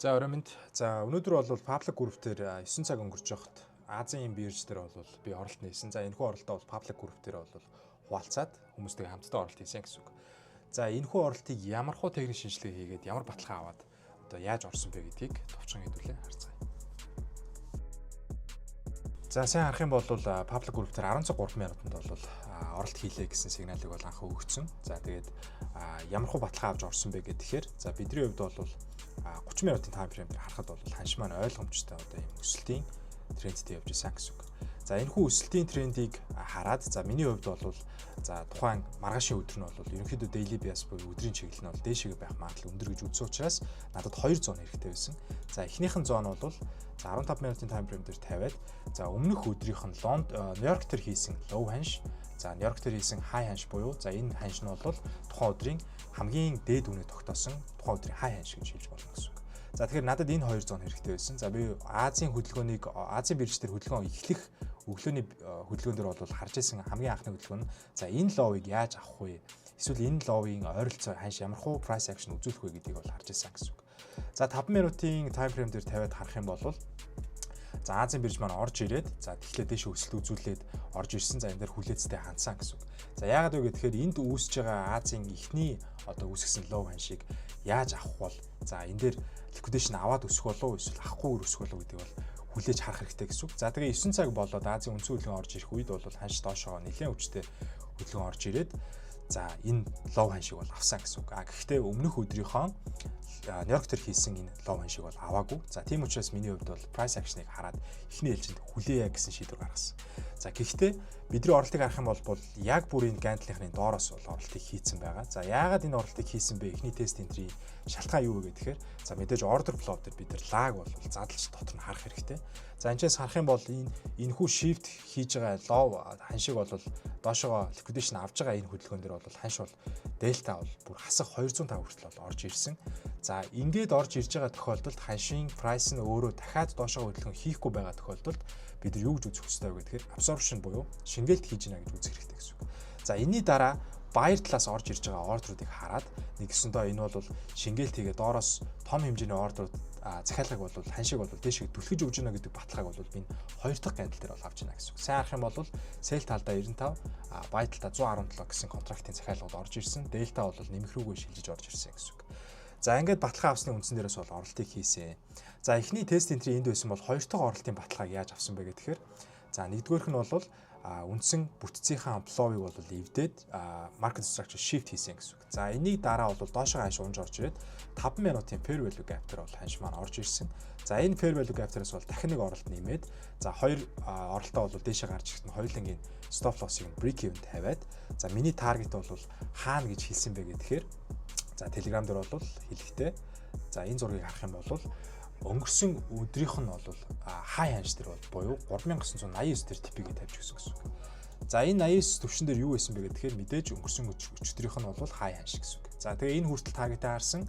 За өрөөмөнд өнөөдөр бол Public Group дээр 9 цаг өнгөрч явахад Азийн бирж дээр бол би оролт нээсэн. За энэхүү оролтоо бол Public Group дээр бол хуваалцаад хүмүүстэй хамтдаа оролт хийсэн гэсэн үг. За энэхүү оролтыг ямар хуу техник шинжилгээ хийгээд ямар баталгаа аваад одоо яаж орсон бэ гэдгийг товчхон хэдүүлээ харцгаая. За сайн харах юм бол Public Group дээр 13 минутанд бол оролт хийлээ гэсэн сигналыг бол анх өгсөн. За тэгээд ямар хуу баталгаа авч орсон бэ гэхээр за бидний хувьд бол 30 минутын тайм фрейм дээр харахад бол ханш маань ойлгомжтой одоо юм өсөлтийн трендтэй явж байсан гэсэн үг. За энэ хүү өсөлтийн трендийг хараад за миний хувьд бол за тухайн маргаашийн өдөр нь бол ерөнхийдөө daily bias буюу өдрийн чиглэл нь бол дээшээ байх магадлал өндөр гэж үзсэн учраас надад 2 зон хэрэгтэй байсан. За эхнийхэн зон бол за 15 минутын тайм фрейм дээр тавиад за өмнөх өдрийнх нь Нью-Йорк дээр хийсэн low ханш, за Нью-Йорк дээр хийсэн high ханш буюу за энэ ханш нь бол тухайн өдрийн хамгийн дээд үнэ тогтоосон тухайн өдрийн high ханш гэж хэлж болно гэсэн үг. За тэгэхээр надад энэ 2 зон хэрэгтэй байсан. За би Азийн хөдөлгөөнийг Азийн бирж дээр хөдөлгөөн эхлэх өглөөний хөдөлгөөн дээр бол харж исэн хамгийн анхны хөдөлгөөн нь за энэ ловыг яаж авах вэ? Эсвэл энэ ловын ойролцоо ханш ямар хуу price action үзүүлэх вэ гэдгийг бол харж исэн гэсэн үг. За 5 минутын тайм фрейм дээр тавиад харах юм бол за Азийн бирж маань орж ирээд за тэгэхээр дээш өсөлт үзүүлээд орж ирсэн. За энэ дээр хүлээцтэй хандсан гэсэн үг. За яагаад вэ гэхээр энд үүсэж байгаа Азийн ихний одоо үүсгэсэн лов ханшийг яаж авах бол за энэ дээр liquidation аваад өсөх болов уу эсвэл авахгүйгээр өсөх болов уу гэдгийг бол хүлээж харах хэрэгтэй гэсэн үг. За тэгээ 9 цаг болоод Азийн үндсэн хөдөлгөөн орж ирэх үед бол ханш доошоо нэлээд хүчтэй хөдөлгөөн орж ирээд за энэ лов ханшийг бол авсан гэсэн үг. Гэхдээ өмнөх өдрийнхөө Нью-Йорк дээр хийсэн энэ лов ханшийг бол аваагүй. За тийм учраас миний хувьд бол price action-ыг хараад эхний ээлжинд хүлээе гэсэн шийдвэр гаргасан. За гэхдээ бидний оролтыг харах юм бол яг бүр энэ гандлынхны доороос бол оролтыг хийцэн байгаа. За яагаад энэ оролтыг хийсэн бэ? Эхний тест энтрийн шалтгаан юу вэ гэхээр за мэдээж order flow дээр бид нар лаг бол задлж дотор нь харах хэрэгтэй. За энэчээс харах юм бол энэхүү shift хийж байгаа лов ханшиг бол доошоо liquidation авж байгаа энэ хөдөлгөөн дээр бол ханш бол дельта бол бүр хасах 205 хүртэл бол орж ирсэн. За ингээд орж ирж байгаа тохиолдолд ханшийн price нь өөрөө дахиад доошоо хөдөлгөөн хийхгүй байгаа тохиолдолд бид нар юу гэж үзэх ёстой вэ гэхээр absorption буюу шингээлт хийж гинэ гэж үзэх хэрэгтэй гэсэн үг. За энэний дараа buyer талаас орж ирж байгаа ордеруудыг хараад нэгсэндээ энэ бол шингээлт хийгээд доороос том хэмжээний ордерууд захиалгыг бол ханшиг бол дээшээ түлхэж өгж гинэ гэдэг баталгааг бол би 2 дахь гандал дээр бол авч гинэ гэсэн үг. Сайн харах юм бол sell талдаа 95, buy талдаа 117 гэсэн контрактын захиалгууд орж ирсэн. Delta бол нэмэх рүүгээ шилжиж орж ирсэн гэсэн үг. За ингээд баталгаа авсны үндсэн дээрээс бол оролтыг хийсэн. За эхний тест энтри энд байсан бол 2 дахь оролтын баталгааг яаж авсан бэ гэхээр за нэгдүгээрх нь бол үндсэн бүтцийнхаа фловыг бол эвдээд market structure shift хийсэн гэсэн үг. За энийг дараа бол доошоо ханш унж орж ирээд 5 минутын fair value gap дээр бол ханш маань орж ирсэн. За энэ fair value gap дээрээс бол дахин нэг оролт нэмээд за хоёр оролтоо бол дээшээ гарч ирэхэд нь хоёулангийн stop loss-ыг break even тавиад за миний target бол хаана гэж хэлсэн бэ гэхээр за Telegram дээр бол хэлэхдээ за энэ зургийг харах юм бол өнгөрсөн өдрийнх нь бол high ханш дээр буюу 3989 дээр типигээ тавьж өгсөн гэсэн үг. За энэ 89 төвшин дээр юу байсан бэ гэхээр мэдээж өнгөрсөн өчигдрийнх нь бол high ханш гэсэн үг. За тэгээ энэ хүртэл таргетаа харсан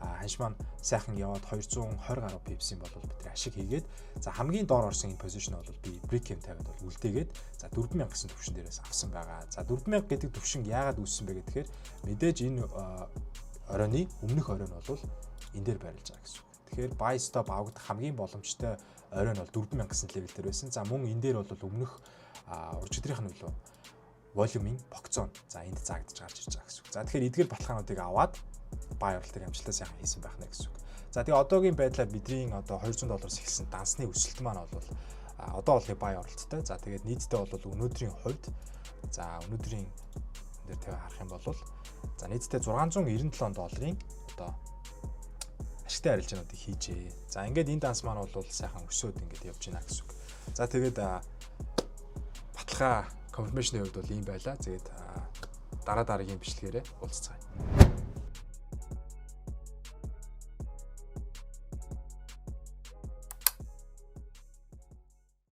ханш маань сайхан яваад 220 гаруй пипсийн бол бидний ашиг хийгээд за хамгийн доор орсон энэ позишн бол би break even тавиад бол үлдээгээд за 4000 гэсэн төвшин дээрээс авсан байгаа. За 4000 гэдэг төвшин яагаад үүссэн бэ гэхээр мэдээж энэ оройны өмнөх орой нь бол энэ дээр барилж байгаа гэсэн үг. Тэгэхээр buy stop авагдах хамгийн боломжтой орой нь бол 4000 гэсэн левел дээр байсан. За мөн энэ дээр бол өмнөх уржидрийнх нь нөлөө волюмын богцоо за энд заагдаж гарч ирж байгаа гэсэн үг. За тэгэхээр эдгээр баталгаануудыг аваад buy оролтыг амжилттай сайхан хийсэн байх нэ гэсэн үг. За тэгээ одоогийн байдлаар бидний одоо $200 эхэлсэн дансны өсөлт маань бол одоо бол buy оролттой. За тэгээд нийтдээ бол өнөөдрийн хувьд за өнөөдрийн дээр тавь харах юм бол за нийтдээ $697 одоо ашигтай арилжаануудыг хийжээ. За ингээд энэ данс маань бол сайхан өсөөд ингээд явж байна гэсэн үг. За тэгээд баталгаа confirmation-ийн хувьд бол ийм байлаа. Тэгээд дараа дараагийн бичлэгээрээ уулзцгаая.